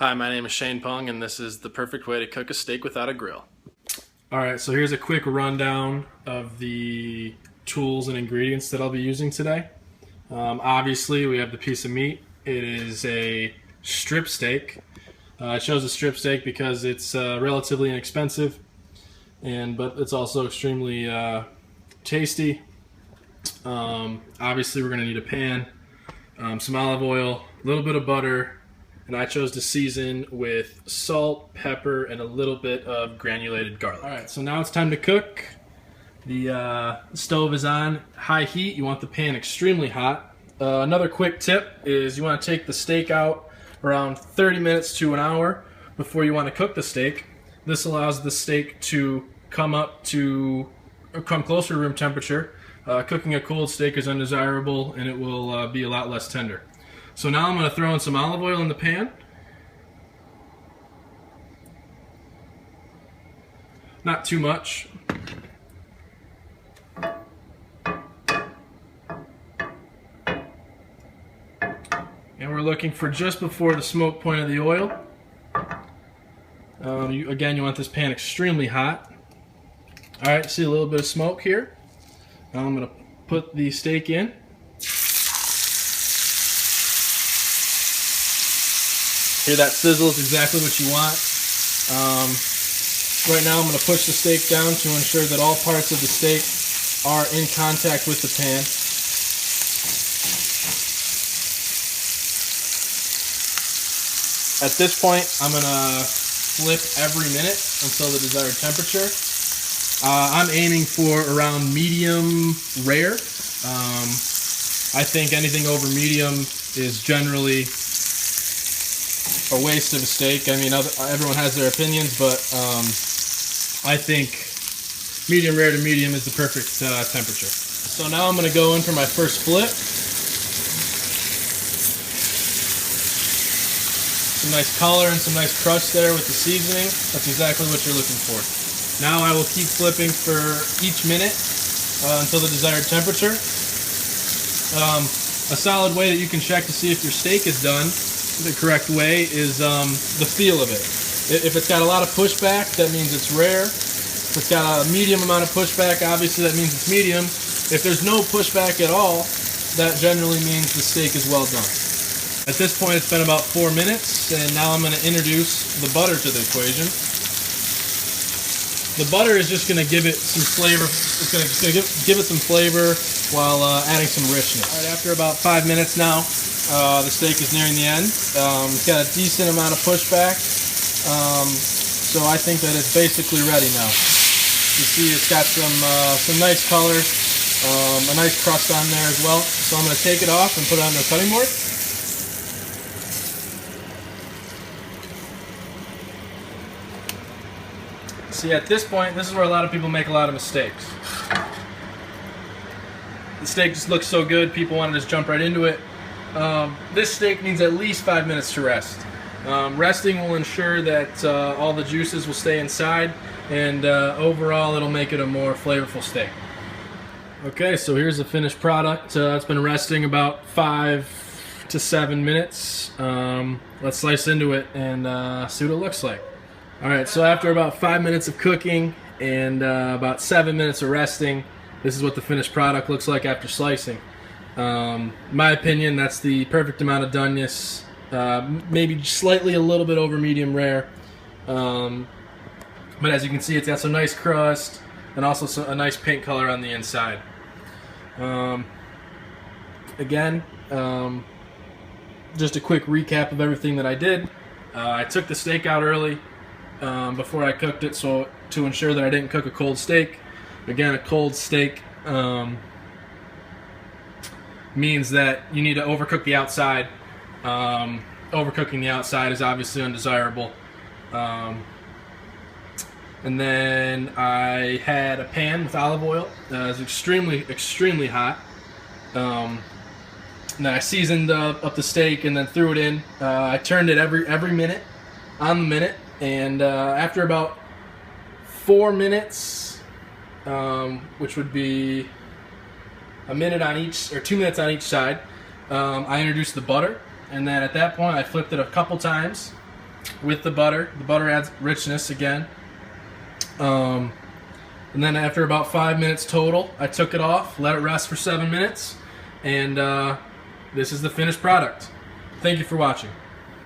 Hi, my name is Shane Pung, and this is the perfect way to cook a steak without a grill. Alright, so here's a quick rundown of the tools and ingredients that I'll be using today. Obviously, we have the piece of meat. It is a strip steak. I chose a strip steak because it's relatively inexpensive, but it's also extremely tasty. Obviously, we're going to need a pan, some olive oil, a little bit of butter, and I chose to season with salt, pepper, and a little bit of granulated garlic. Alright, so now it's time to cook. The stove is on high heat. You want the pan extremely hot. Another quick tip is you want to take the steak out around 30 minutes to an hour before you want to cook the steak. This allows the steak to come closer to room temperature. Cooking a cold steak is undesirable and it will be a lot less tender. So now I'm going to throw in some olive oil in the pan. Not too much. And we're looking for just before the smoke point of the oil. Again, you want this pan extremely hot. Alright, see a little bit of smoke here. Now I'm going to put the steak in. Hear that sizzle is exactly what you want. Right now I'm going to push the steak down to ensure that all parts of the steak are in contact with the pan. At this point, I'm going to flip every minute until the desired temperature. I'm aiming for around medium rare. I think anything over medium is generally a waste of a steak. I mean, everyone has their opinions, but I think medium rare to medium is the perfect temperature. So now I'm going to go in for my first flip. Some nice color and some nice crust there with the seasoning. That's exactly what you're looking for. Now I will keep flipping for each minute until the desired temperature. A solid way that you can check to see if your steak is done the correct way is the feel of it. If it's got a lot of pushback, that means it's rare. If it's got a medium amount of pushback, obviously that means it's medium. If there's no pushback at all, that generally means the steak is well done. At this point, it's been about 4 minutes, and now I'm going to introduce the butter to the equation. The butter is just going to give it some flavor. It's going to give it some flavor while adding some richness. All right, after about 5 minutes now, the steak is nearing the end. It's got a decent amount of pushback, so I think that it's basically ready now. You see it's got some nice color, a nice crust on there as well. So I'm going to take it off and put it on the cutting board. See, at this point, this is where a lot of people make a lot of mistakes. The steak just looks so good, people want to just jump right into it. This steak needs at least 5 minutes to rest. Resting will ensure that all the juices will stay inside, and overall it'll make it a more flavorful steak. Okay, so here's the finished product. It's been resting about 5 to 7 minutes. Let's slice into it and see what it looks like. Alright, so after about 5 minutes of cooking and about 7 minutes of resting, this is what the finished product looks like after slicing. My opinion, that's the perfect amount of doneness, maybe slightly a little bit over medium rare, but as you can see, it's got some nice crust and also a nice pink color on the inside. Again, just a quick recap of everything that I did. I took the steak out early before I cooked it, so to ensure that I didn't cook a cold steak. Again, a cold steak means that you need to overcook the outside. Overcooking the outside is obviously undesirable. And then I had a pan with olive oil. It was extremely hot. And then I seasoned up the steak and then threw it in. I turned it every minute, on the minute. And after about 4 minutes, which would be a minute on each, or 2 minutes on each side, I introduced the butter, and then at that point I flipped it a couple times, with the butter. The butter adds richness again. And then after about 5 minutes total, I took it off, let it rest for 7 minutes, and this is the finished product. Thank you for watching.